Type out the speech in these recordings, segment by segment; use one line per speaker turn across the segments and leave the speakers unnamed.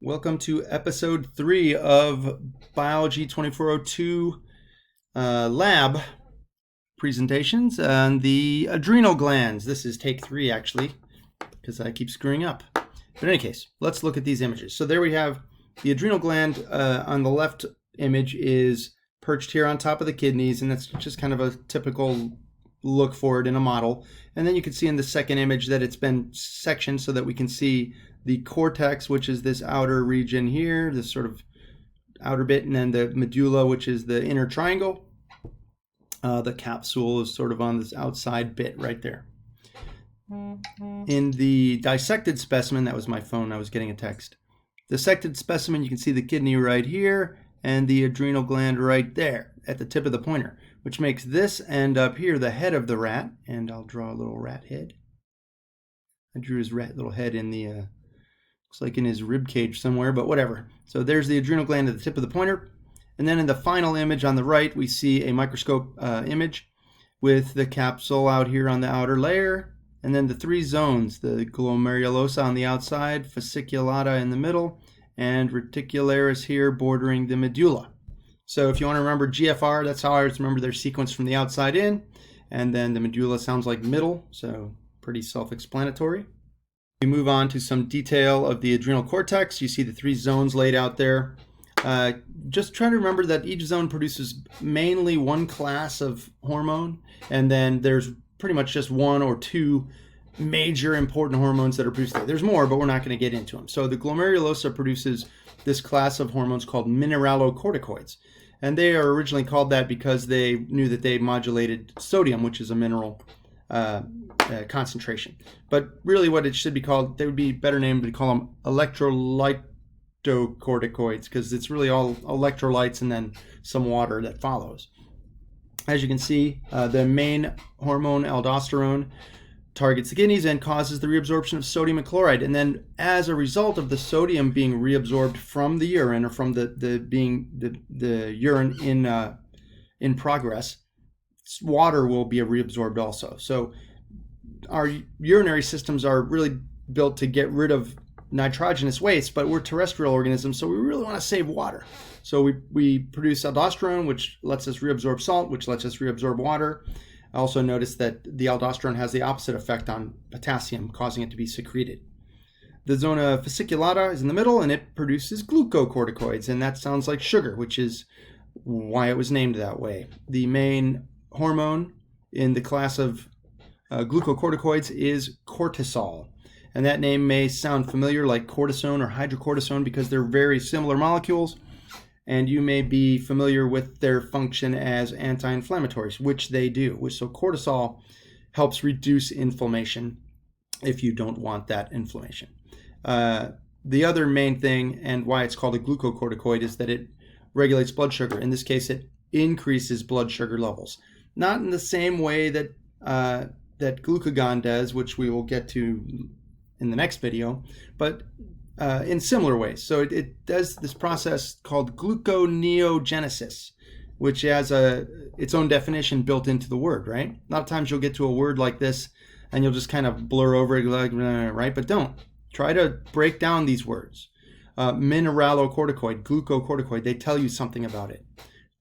Welcome to episode 3 of Biology 2402 lab presentations on the adrenal glands. This is take 3 actually, because I keep screwing up. But in any case, let's look at these images. So there we have the adrenal gland. On the left image is perched here on top of the kidneys, and that's just kind of a typical look for it in a model. And then you can see in the second image that it's been sectioned so that we can see the cortex, which is this outer region here, this sort of outer bit, and then the medulla, which is the inner triangle. The capsule is sort of on this outside bit right there. In the dissected specimen, that was my phone, I was getting a text. Dissected specimen, you can see the kidney right here and the adrenal gland right there at the tip of the pointer, which makes this end up here the head of the rat. And I'll draw a little rat head. I drew his rat little head in the looks like in his rib cage somewhere, but whatever. So there's the adrenal gland at the tip of the pointer. And then in the final image on the right, we see a microscope image with the capsule out here on the outer layer. And then the three zones, the glomerulosa on the outside, fasciculata in the middle, and reticularis here bordering the medulla. So if you want to remember GFR, that's how I always remember their sequence from the outside in. And then the medulla sounds like middle, so pretty self-explanatory. We move on to some detail of the adrenal cortex. You see the three zones laid out there. Just try to remember that each zone produces mainly one class of hormone, and then there's pretty much just one or two major important hormones that are produced there. There's more, but we're not going to get into them. So the glomerulosa produces this class of hormones called mineralocorticoids, and they are originally called that because they knew that they modulated sodium, which is a mineral concentration. But really what it should be called, they would be better named to call them electrolytocorticoids, because it's really all electrolytes and then some water that follows. As you can see, the main hormone, aldosterone, targets the kidneys and causes the reabsorption of sodium and chloride. And then as a result of the sodium being reabsorbed from the urine, or from the urine in progress, water will be reabsorbed also. So our urinary systems are really built to get rid of nitrogenous waste, but we're terrestrial organisms, so we really want to save water. So we produce aldosterone, which lets us reabsorb salt, which lets us reabsorb water. I also noticed that the aldosterone has the opposite effect on potassium, causing it to be secreted. The zona fasciculata is in the middle, and it produces glucocorticoids, and that sounds like sugar, which is why it was named that way. The main hormone in the class of glucocorticoids is cortisol. And that name may sound familiar, like cortisone or hydrocortisone, because they're very similar molecules. And you may be familiar with their function as anti-inflammatories, which they do. So cortisol helps reduce inflammation if you don't want that inflammation. The other main thing, and why it's called a glucocorticoid, is that it regulates blood sugar. In this case, it increases blood sugar levels. Not in the same way that that glucagon does, which we will get to in the next video, but in similar ways. So it does this process called gluconeogenesis, which has its own definition built into the word, right? A lot of times you'll get to a word like this and you'll just kind of blur over it, like, right? But don't. Try to break down these words. Mineralocorticoid, glucocorticoid, they tell you something about it.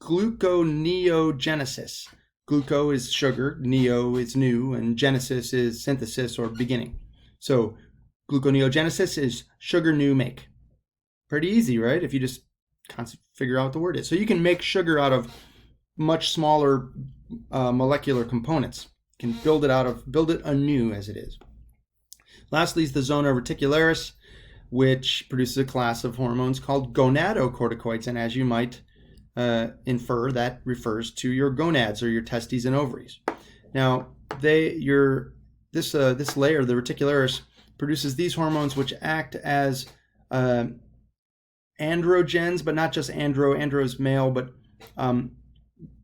Gluconeogenesis. Gluco is sugar, neo is new, and genesis is synthesis or beginning. So gluconeogenesis is sugar new make. Pretty easy, right? If you just figure out what the word is. So you can make sugar out of much smaller molecular components. You can build it anew as it is. Lastly is the zona reticularis, which produces a class of hormones called gonadocorticoids. And as you might infer, that refers to your gonads, or your testes and ovaries. Now, this layer, the reticularis, produces these hormones, which act as androgens, but not just andro is male, but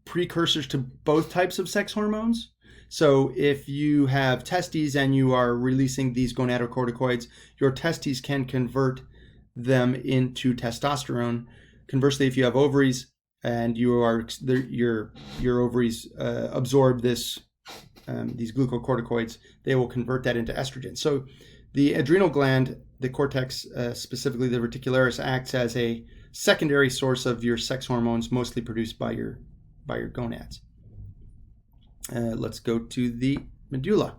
precursors to both types of sex hormones. So if you have testes and you are releasing these gonadocorticoids, your testes can convert them into testosterone. Conversely, if you have ovaries and your ovaries absorb these glucocorticoids, they will convert that into estrogen. So The adrenal gland, the cortex, specifically the reticularis, acts as a secondary source of your sex hormones, mostly produced by your gonads. Let's go to the medulla.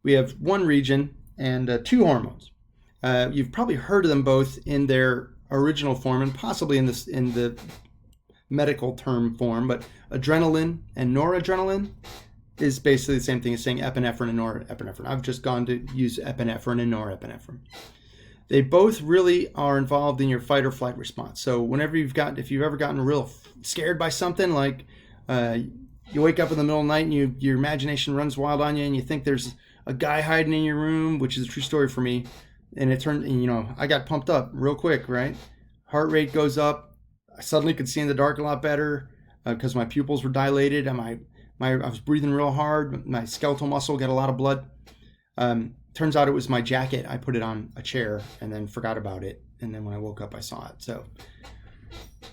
We have one region and two hormones. You've probably heard of them both in their original form and possibly in the medical term form, but adrenaline and noradrenaline is basically the same thing as saying epinephrine and norepinephrine. I've just gone to use epinephrine and norepinephrine. They both really are involved in your fight or flight response. So if you've ever gotten real scared by something, like you wake up in the middle of the night and your imagination runs wild on you and you think there's a guy hiding in your room, which is a true story for me, and I got pumped up real quick, right? Heart rate goes up. I suddenly could see in the dark a lot better because my pupils were dilated and I was breathing real hard. My skeletal muscle got a lot of blood. Turns out it was my jacket. I put it on a chair and then forgot about it. And then when I woke up, I saw it. So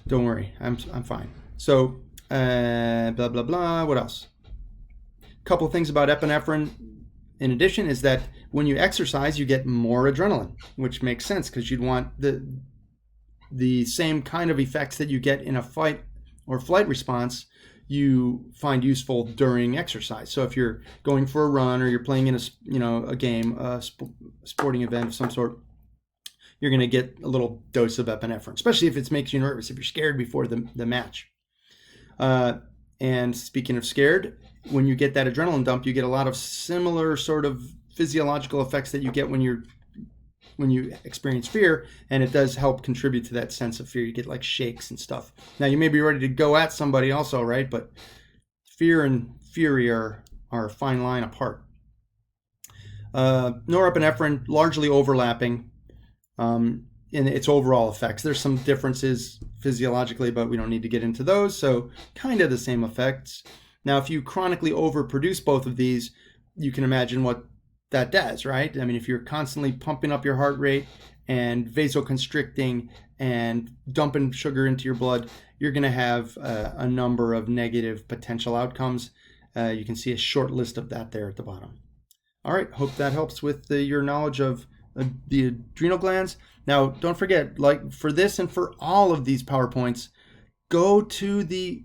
don't worry, I'm fine. So blah, blah, blah. What else? A couple of things about epinephrine in addition is that when you exercise, you get more adrenaline, which makes sense because you'd want the same kind of effects that you get in a fight or flight response you find useful during exercise. So if you're going for a run or you're playing in a game, a sporting event of some sort, you're going to get a little dose of epinephrine, especially if it makes you nervous, if you're scared before the match. And speaking of scared, when you get that adrenaline dump, you get a lot of similar sort of physiological effects that you get when you experience fear, and it does help contribute to that sense of fear. You get like shakes and stuff. Now you may be ready to go at somebody also, right? But fear and fury are a fine line apart. Norepinephrine largely overlapping in its overall effects. There's some differences physiologically, but we don't need to get into those. So kind of the same effects. Now, if you chronically overproduce both of these, you can imagine what that does, right? I mean, if you're constantly pumping up your heart rate and vasoconstricting and dumping sugar into your blood, you're going to have a number of negative potential outcomes. You can see a short list of that there at the bottom. All right, hope that helps with your knowledge of the adrenal glands. Now, don't forget, like for this and for all of these PowerPoints, go to the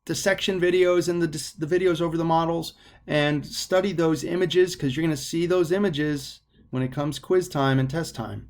dissection videos and the videos over the models and study those images, because you're going to see those images when it comes quiz time and test time.